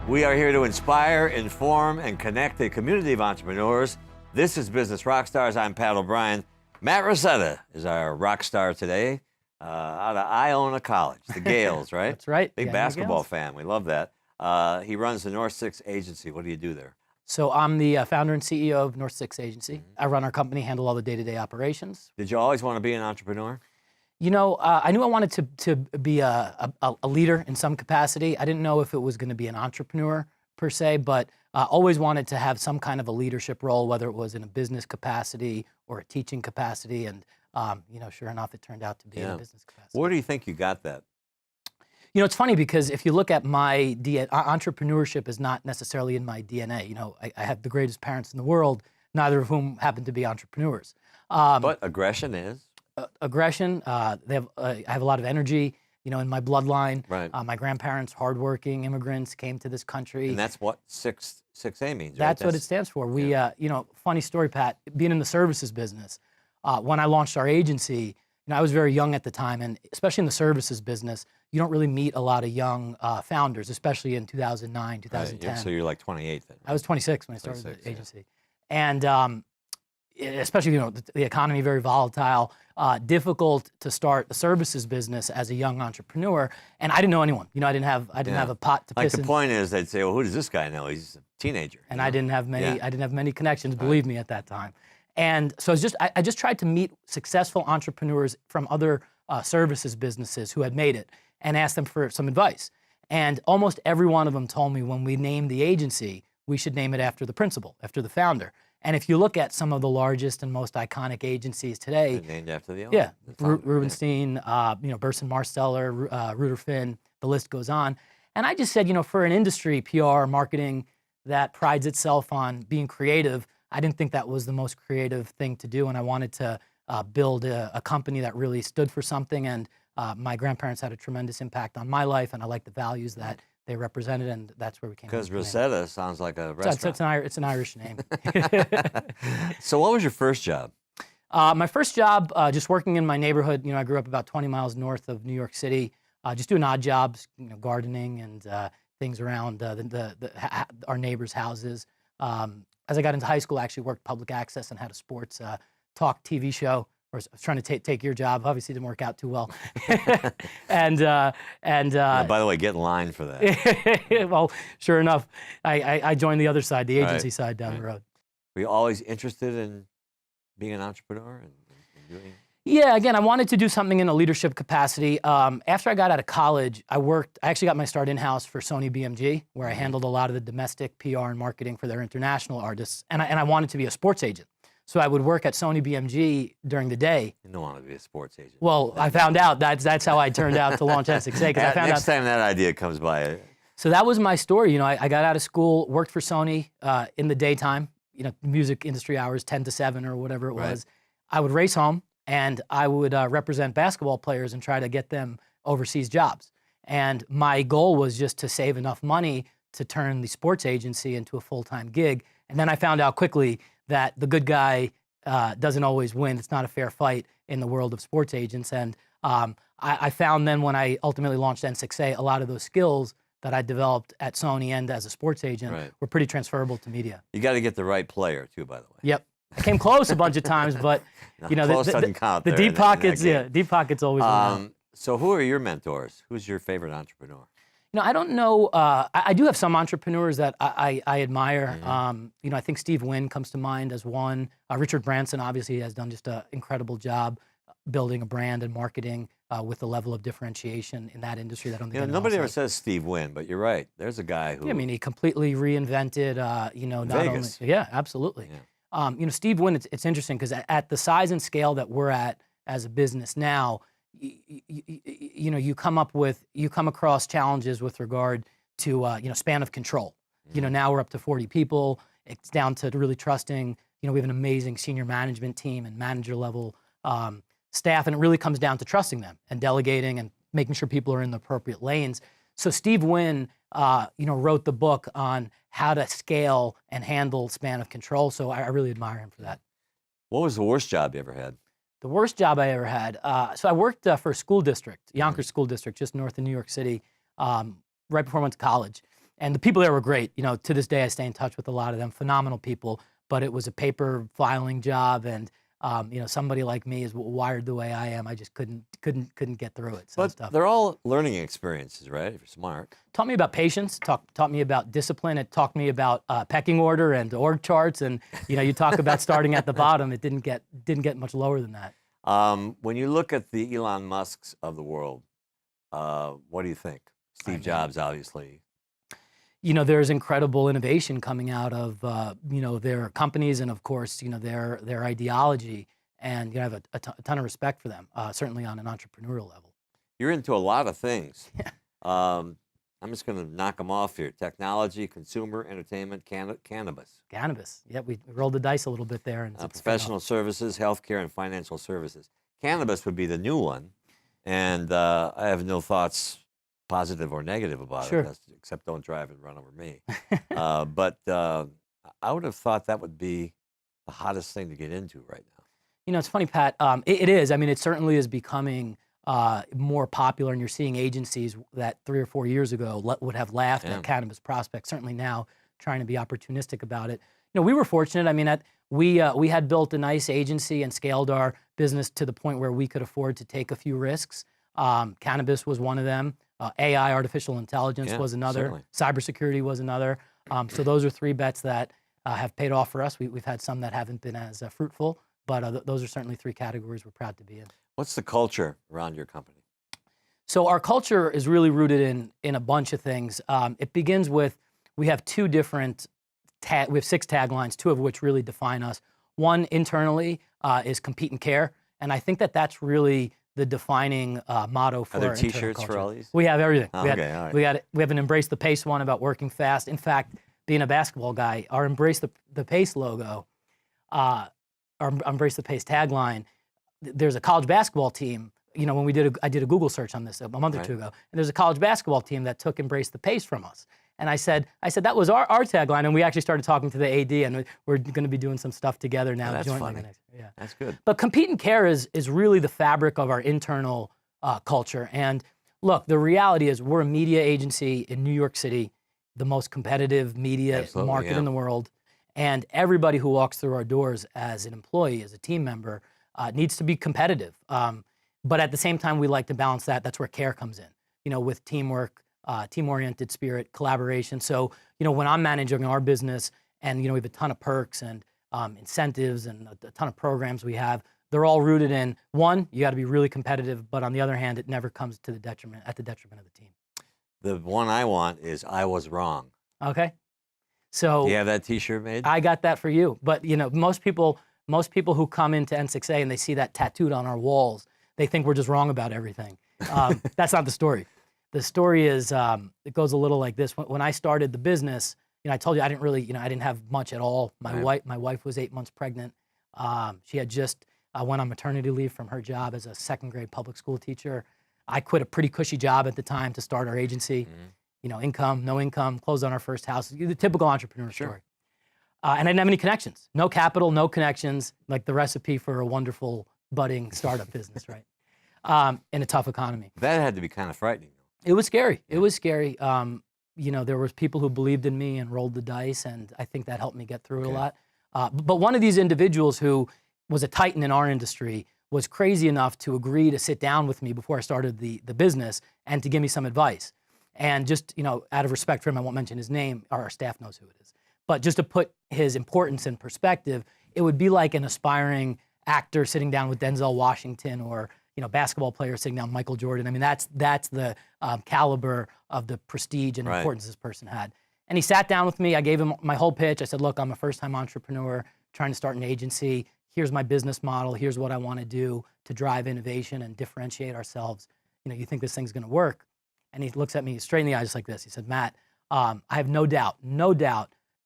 We are here to inspire, inform, and connect a community of entrepreneurs. This is Business Rockstars. I'm Pat O'Brien. Matt Rizzetta is our rock star today out of Iona College, the Gales, right? That's right. Big basketball fan. We love that. He runs the N6A agency. What do you do there? So I'm the founder and CEO of N6A Agency. I run our company, handle all the day-to-day operations. Did you always want to be an entrepreneur? You know, I knew I wanted to be a leader in some capacity. I didn't know if it was going to be an entrepreneur per se, but always wanted to have some kind of a leadership role, whether it was in a business capacity or a teaching capacity. And, you know, sure enough, it turned out to be in a business capacity. Where do you think you got that? You know, it's funny because if you look at my DNA, entrepreneurship is not necessarily in my DNA. You know, I have the greatest parents in the world, neither of whom happen to be entrepreneurs. But aggression is? Aggression. I have a lot of energy, you know, in my bloodline. Right. My grandparents, hardworking immigrants, came to this country. And that's what 6A means, right? That's what it stands for. We, you know, funny story, Pat, being in the services business, when I launched our agency, you know, I was very young at the time, and especially in the services business, you don't really meet a lot of young founders, especially in 2009, 2010. Right. So you're like 28 then. Right? I was 26 when I started the agency. Yeah. And especially, you know, the economy very volatile, difficult to start a services business as a young entrepreneur. And I didn't know anyone. You know, I didn't have a pot to piss in. Like the point is, they'd say, well, who does this guy know? He's a teenager. And I didn't have many connections, believe me, at that time. And so I just tried to meet successful entrepreneurs from other services businesses who had made it and ask them for some advice. And almost every one of them told me when we named the agency, we should name it after the principal, after the founder. And if you look at some of the largest and most iconic agencies today, they're named after the owner. Yeah, Rubenstein, you know, Burson Marsteller, Reuter Finn, the list goes on. And I just said, you know, for an industry, PR, marketing, that prides itself on being creative, I didn't think that was the most creative thing to do, and I wanted to build a company that really stood for something. And my grandparents had a tremendous impact on my life, and I like the values that they represented, and that's where we came. Because Rizzetta sounds like a restaurant. It's an Irish name. So what was your first job? My first job, just working in my neighborhood. You know, I grew up about 20 miles north of New York City, just doing odd jobs, you know, gardening and things around our neighbors' houses. As I got into high school, I actually worked public access and had a sports talk TV show. I was trying to take your job. Obviously, didn't work out too well. and by the way, get in line for that. Well, sure enough, I joined the other side, the agency side down the road. Were you always interested in being an entrepreneur and doing? Yeah, again, I wanted to do something in a leadership capacity. After I got out of college, I actually got my start in-house for Sony BMG, where I handled a lot of the domestic PR and marketing for their international artists. And I wanted to be a sports agent. So I would work at Sony BMG during the day. You don't want to be a sports agent. Well, I found out that's how I turned out to launch N6A. Next time that idea comes by. So that was my story. You know, I got out of school, worked for Sony in the daytime, you know, music industry hours, 10 to 7 or whatever it was. I would race home, and I would represent basketball players and try to get them overseas jobs. And my goal was just to save enough money to turn the sports agency into a full-time gig. And then I found out quickly that the good guy doesn't always win. It's not a fair fight in the world of sports agents. And I found then when I ultimately launched N6A, a lot of those skills that I developed at Sony and as a sports agent were pretty transferable to media. You got to get the right player too, by the way. Yep. I came close a bunch of times, but you know, the deep pockets, deep pockets always win. So who are your mentors? Who's your favorite entrepreneur? You know, I don't know. I do have some entrepreneurs that I admire. You know, I think Steve Wynn comes to mind as one. Richard Branson obviously has done just an incredible job building a brand and marketing with the level of differentiation in that industry. That I don't think nobody ever says Steve Wynn, but you're right. There's a guy who. Yeah, I mean, he completely reinvented. You know, not Vegas. only. Yeah, absolutely. Yeah. You know, Steve Wynn. It's interesting because at the size and scale that we're at as a business now. You know, you come across challenges with regard to, you know, span of control. You know, now we're up to 40 people. It's down to really trusting, you know, we have an amazing senior management team and manager level staff, and it really comes down to trusting them and delegating and making sure people are in the appropriate lanes. So Steve Wynn, you know, wrote the book on how to scale and handle span of control. So I really admire him for that. What was the worst job you ever had? The worst job I ever had. So I worked for a school district, Yonkers School District, just north of New York City, right before I went to college. And the people there were great. You know, to this day, I stay in touch with a lot of them. Phenomenal people. But it was a paper filing job, and you know, somebody like me is wired the way I am. I just couldn't get through it. So But they're all learning experiences, right? If you're smart. Taught me about patience. Taught me about discipline. It taught me about pecking order and org charts. And you know, you talk about starting at the bottom. It didn't get much lower than that. When you look at the Elon Musks of the world, what do you think? Steve Jobs, obviously. You know, there's incredible innovation coming out of you know, their companies, and of course, you know, their ideology, and you know, I have a ton of respect for them, certainly on an entrepreneurial level. You're into a lot of things. I'm just going to knock them off here: technology, consumer, entertainment, cannabis. Cannabis. Yeah, we rolled the dice a little bit there, and professional services, healthcare, and financial services. Cannabis would be the new one, and I have no thoughts, positive or negative, about it, except don't drive and run over me. But I would have thought that would be the hottest thing to get into right now. You know, it's funny, Pat. It is. I mean, it certainly is becoming more popular, and you're seeing agencies that 3 or 4 years ago would have laughed at cannabis prospects. Certainly now, trying to be opportunistic about it. You know, we were fortunate. I mean, we had built a nice agency and scaled our business to the point where we could afford to take a few risks. Cannabis was one of them. AI, artificial intelligence, was another. Certainly. Cybersecurity was another. So those are 3 bets that have paid off for us. We've had some that haven't been as fruitful, but those are certainly 3 categories we're proud to be in. What's the culture around your company? So our culture is really rooted in a bunch of things. It begins with, we have 2 different, we have 6 taglines, 2 of which really define us. One internally is compete and care, and I think that's really the defining motto for our internal culture. Are there T-shirts for all these? We have everything. Oh, okay, all right. We have an Embrace the Pace one about working fast. In fact, being a basketball guy, our Embrace the Pace logo, our Embrace the Pace tagline, there's a college basketball team. You know, when I did a Google search on this a month or 2 ago, and there's a college basketball team that took Embrace the Pace from us. And I said that was our tagline, and we actually started talking to the AD, and we're going to be doing some stuff together now. That's jointly. funny. Yeah, that's good. But compete and care is really the fabric of our internal culture. And look, the reality is we're a media agency in New York City, the most competitive media market in the world, and everybody who walks through our doors as an employee, as a team member, needs to be competitive. But at the same time, we like to balance that. That's where care comes in. You know, with teamwork. Team-oriented spirit, collaboration. So, you know, when I'm managing our business, and you know, we have a ton of perks and incentives and a ton of programs we have, they're all rooted in, one, you got to be really competitive, but on the other hand, it never comes to the detriment of the team. The one I want is "I was wrong." Okay. So do you have that T-shirt made? I got that for you. But you know, most people who come into N6A and they see that tattooed on our walls, they think we're just wrong about everything. That's not the story. The story is, it goes a little like this. When I started the business, you know, I told you I didn't have much at all. My wife was 8 months pregnant. She had just went on maternity leave from her job as a 2nd grade public school teacher. I quit a pretty cushy job at the time to start our agency. You know, income, no income, closed on our first house. The typical entrepreneur story. And I didn't have any connections. No capital, no connections, like the recipe for a wonderful budding startup business, right? In a tough economy. That had to be kind of frightening. It was scary. It was scary. You know, there was people who believed in me and rolled the dice, and I think that helped me get through it a lot. But one of these individuals who was a titan in our industry was crazy enough to agree to sit down with me before I started the business and to give me some advice. And just, you know, out of respect for him, I won't mention his name. Our staff knows who it is. But just to put his importance in perspective, it would be like an aspiring actor sitting down with Denzel Washington, or you know, basketball player sitting down with Michael Jordan. I mean, that's the caliber of the prestige and importance this person had. And he sat down with me. I gave him my whole pitch. I said, look, I'm a first-time entrepreneur trying to start an agency. Here's my business model. Here's what I want to do to drive innovation and differentiate ourselves. You know, you think this thing's going to work? And he looks at me straight in the eyes just like this. He said, Matt, I have no doubt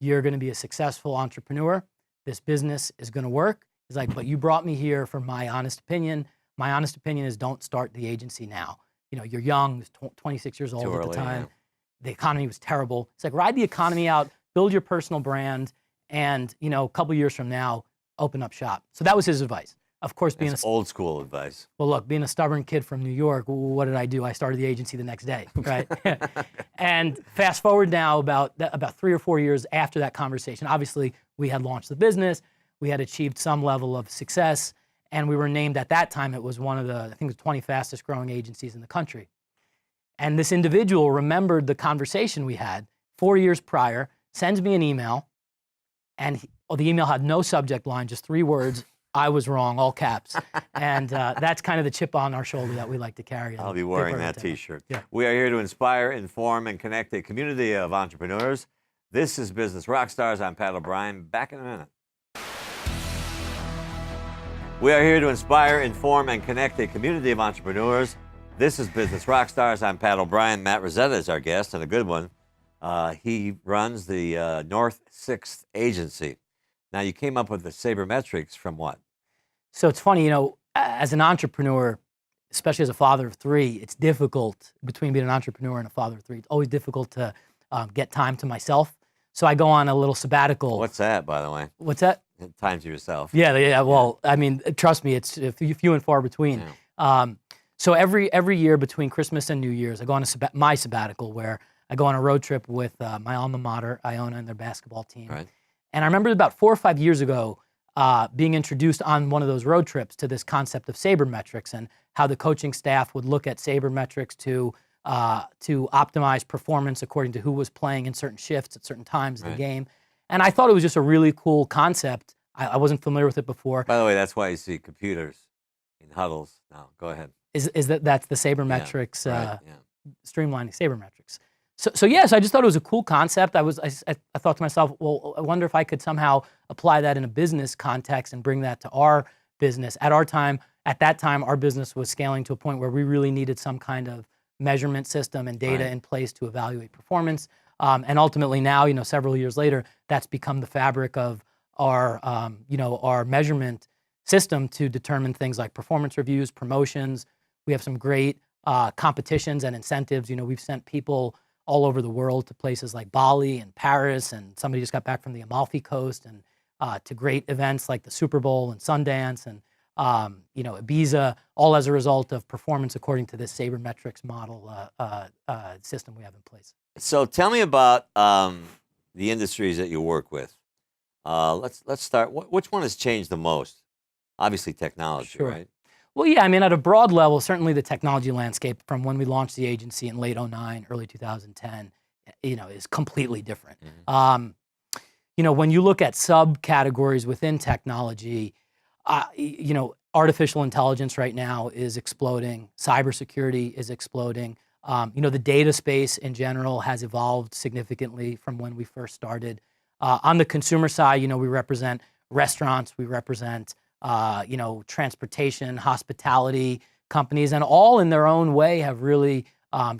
you're going to be a successful entrepreneur. This business is going to work. He's like, but you brought me here for my honest opinion. My honest opinion is don't start the agency now. You know, you're young, 26 years old at the time. The economy was terrible. It's like, ride the economy out, build your personal brand, and, you know, a couple years from now, open up shop. So that was his advice. of course, That's old school advice. well, look, being a stubborn kid from New York, what did I do? I started the agency the next day, right? And fast forward now about 3 or 4 years after that conversation, obviously we had launched the business, we had achieved some level of success, and we were named at that time, it was one of the, I think the 20 fastest growing agencies in the country. And this individual remembered the conversation we had 4 years prior, sends me an email, and the email had no subject line, just 3 words, I was wrong, all caps. And that's kind of the chip on our shoulder that we like to carry. I'll be wearing that t-shirt. Yeah. We are here to inspire, inform, and connect a community of entrepreneurs. This is Business Rockstars. I'm Pat O'Brien. Back in a minute. We are here to inspire, inform, and connect a community of entrepreneurs. This is Business Rockstars. I'm Pat O'Brien. Matt Rizzetta is our guest, and a good one. He runs the N6A agency. Now, you came up with the sabermetrics from what? So it's funny, as an entrepreneur, especially as a father of 3, it's difficult between being an entrepreneur and a father of 3. It's always difficult to get time to myself. So I go on a little sabbatical. What's that, by the way? What's that? Time to yourself. Yeah. Well, I mean, trust me, it's few and far between. Yeah. So every year between Christmas and New Year's, I go on my sabbatical where I go on a road trip with my alma mater, Iona, and their basketball team. Right. And I remember about 4 or 5 years ago being introduced on one of those road trips to this concept of sabermetrics and how the coaching staff would look at sabermetrics to optimize performance according to who was playing in certain shifts at certain times in the game. And I thought it was just a really cool concept. I wasn't familiar with it before. By the way, that's why you see computers in huddles now. Go ahead. That's the sabermetrics, yeah. streamlining sabermetrics. So yes, I just thought it was a cool concept. I thought to myself, well, I wonder if I could somehow apply that in a business context and bring that to our business. At that time, our business was scaling to a point where we really needed some kind of measurement system and data in place to evaluate performance. And ultimately now, several years later, that's become the fabric of our measurement system to determine things like performance reviews, promotions. We have some great competitions and incentives. We've sent people all over the world to places like Bali and Paris, and somebody just got back from the Amalfi Coast, and to great events like the Super Bowl and Sundance and Ibiza, all as a result of performance according to this sabermetrics model system we have in place. So tell me about the industries that you work with. Let's start. Which one has changed the most? Obviously, technology, Sure. right? Well, yeah, I mean, at a broad level, certainly the technology landscape from when we launched the agency in late 2009, early 2010, is completely different. Mm-hmm. When you look at subcategories within technology, artificial intelligence right now is exploding. Cybersecurity is exploding. The data space in general has evolved significantly from when we first started. On the consumer side, we represent restaurants, we represent transportation, hospitality companies, and all in their own way have really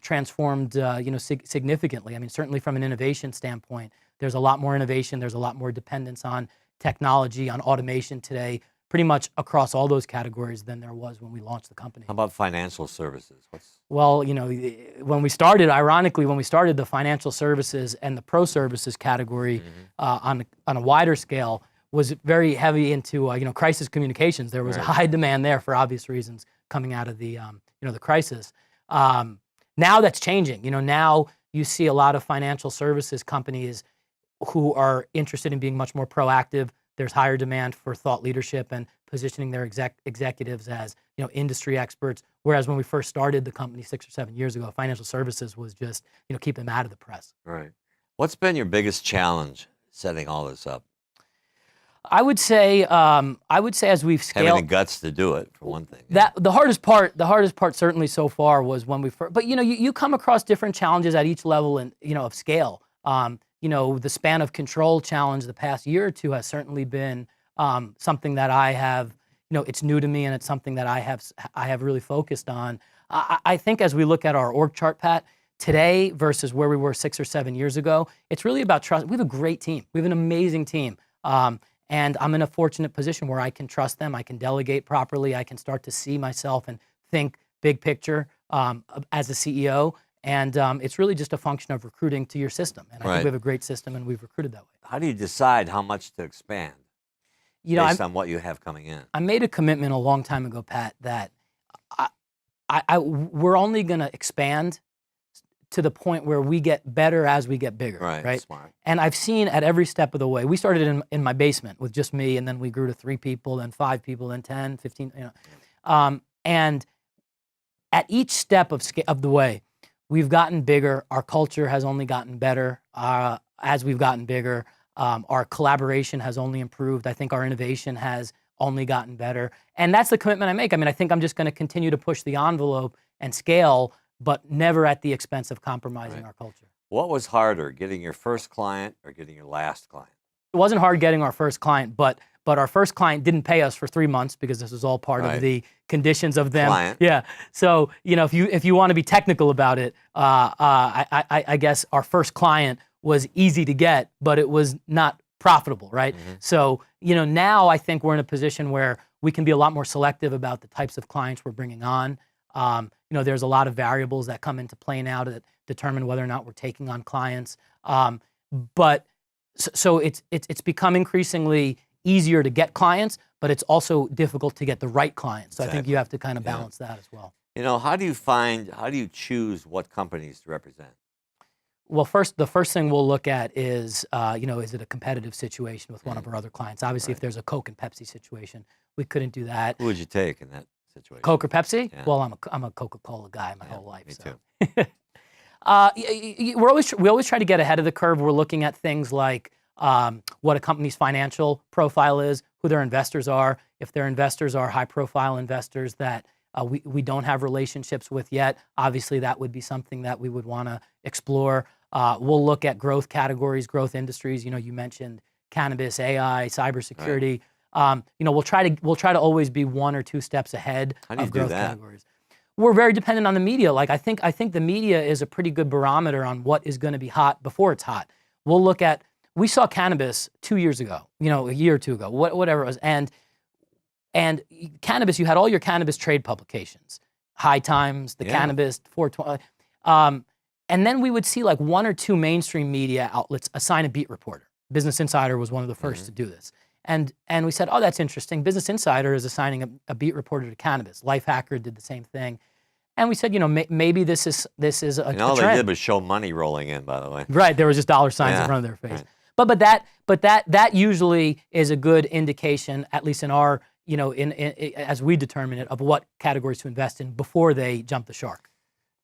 transformed, significantly. I mean, certainly from an innovation standpoint, there's a lot more innovation. There's a lot more dependence on technology, on automation today, pretty much across all those categories than there was when we launched the company. How about financial services? Well, when we started, ironically, the financial services and the pro services category on a wider scale was very heavy into crisis communications. There was a high demand there for obvious reasons coming out of the the crisis. Now that's changing. Now you see a lot of financial services companies who are interested in being much more proactive. There's higher demand for thought leadership and positioning their executives as industry experts. Whereas when we first started the company 6 or 7 years ago, financial services was just keep them out of the press. Right. What's been your biggest challenge setting all this up? I would say as we've scaled, having the guts to do it, for one thing. The hardest part certainly so far was when we first. But you come across different challenges at each level and of scale. The span of control challenge the past year or two has certainly been something that I have. It's new to me, and it's something that I have really focused on. I think as we look at our org chart, Pat, today versus where we were 6 or 7 years ago, it's really about trust. We have a great team. We have an amazing team. And I'm in a fortunate position where I can trust them. I can delegate properly. I can start to see myself and think big picture as a CEO. And it's really just a function of recruiting to your system. And I think we have a great system, and we've recruited that way. How do you decide how much to expand? based on what you have coming in. I made a commitment a long time ago, Pat, that we're only going to expand to the point where we get better as we get bigger, right? Smart. And I've seen at every step of the way. We started in my basement with just me, and then we grew to 3 people, then 5 people, then 10, 15, and at each step of the way, we've gotten bigger. Our culture has only gotten better as we've gotten bigger. Our collaboration has only improved. I think our innovation has only gotten better. And that's the commitment I make. I mean, I think I'm just going to continue to push the envelope and scale, but never at the expense of compromising our culture. What was harder, getting your first client or getting your last client? It wasn't hard getting our first client, but our first client didn't pay us for 3 months because this was all part of the conditions of them. Client. Yeah. So, if you want to be technical about it, I guess our first client was easy to get, but it was not profitable, right? Mm-hmm. So, now I think we're in a position where we can be a lot more selective about the types of clients we're bringing on. There's a lot of variables that come into play now to determine whether or not we're taking on clients. But it's become increasingly easier to get clients, but it's also difficult to get the right clients. So I think you have to kind of balance that as well. How do you choose what companies to represent? Well, the first thing we'll look at is, is it a competitive situation with one of our other clients? Obviously, if there's a Coke and Pepsi situation, we couldn't do that. Who would you take in that situation? Coke or Pepsi? Yeah. Well, I'm a Coca-Cola guy my whole life. Me so. too. We always try to get ahead of the curve. We're looking at things like what a company's financial profile is, who their investors are. If their investors are high-profile investors that we don't have relationships with yet, obviously that would be something that we would want to explore. We'll look at growth categories, growth industries. You mentioned cannabis, AI, cybersecurity. Right. We'll try to always be 1 or 2 steps ahead of growth categories. We're very dependent on the media. Like I think the media is a pretty good barometer on what is going to be hot before it's hot. We'll look at. We saw cannabis 2 years ago, a year or 2 ago, whatever it was, and cannabis. You had all your cannabis trade publications, High Times, the Cannabis, 420, and then we would see like 1 or 2 mainstream media outlets assign a beat reporter. Business Insider was one of the first to do this, and we said, oh, that's interesting. Business Insider is assigning a beat reporter to cannabis. Lifehacker did the same thing. And we said, maybe this is a And all trend. they did was show money rolling in, by the way. Right, there was just dollar signs in front of their face. Right. But that usually is a good indication, at least in our, as we determine it, of what categories to invest in before they jump the shark.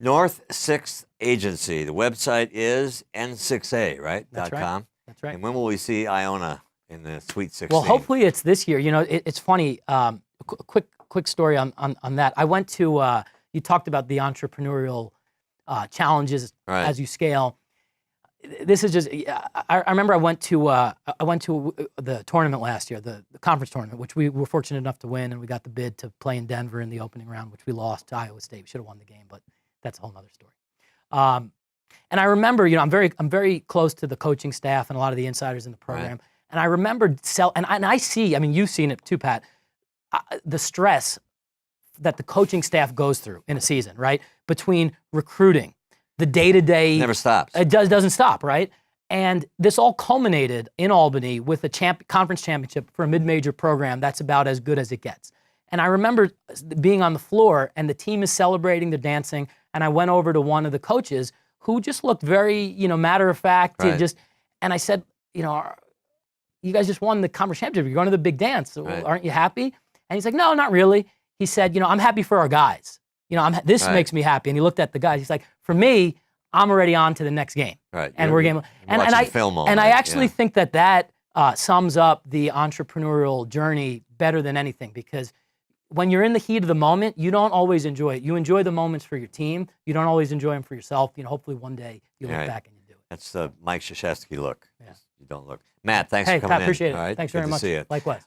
N6A Agency. The website is N6A, right? That's right. .com. That's right. And when will we see Iona in the Sweet 16? Well, hopefully it's this year. It's funny. Quick story on that. I went to. You talked about the entrepreneurial challenges as you scale. This is just. I remember I went to the tournament last year, the conference tournament, which we were fortunate enough to win, and we got the bid to play in Denver in the opening round, which we lost to Iowa State. We should have won the game, but that's a whole other story. And I remember, I'm very close to the coaching staff and a lot of the insiders in the program. Right. And I remember and I see. I mean, you've seen it too, Pat. The stress that the coaching staff goes through in a season, right? Between recruiting, the day-to-day. Never stops. It doesn't stop, right? And this all culminated in Albany with a conference championship for a mid-major program that's about as good as it gets. And I remember being on the floor, and the team is celebrating, they're dancing, and I went over to one of the coaches who just looked very, matter of fact. Right. And I said, you guys just won the conference championship. You're going to the big dance. Right. Aren't you happy? And he's like, no, not really. He said, I'm happy for our guys. This makes me happy. And he looked at the guys. He's like, for me, I'm already on to the next game. Right. And we're game. And I actually think that sums up the entrepreneurial journey better than anything, because when you're in the heat of the moment, you don't always enjoy it. You enjoy the moments for your team. You don't always enjoy them for yourself. Hopefully one day you look back and you do it. That's the Mike Krzyzewski look. Yeah. You don't look. Matt, thanks for coming Pat, in. appreciate it. All right. Thanks Good very to much. see you. Likewise.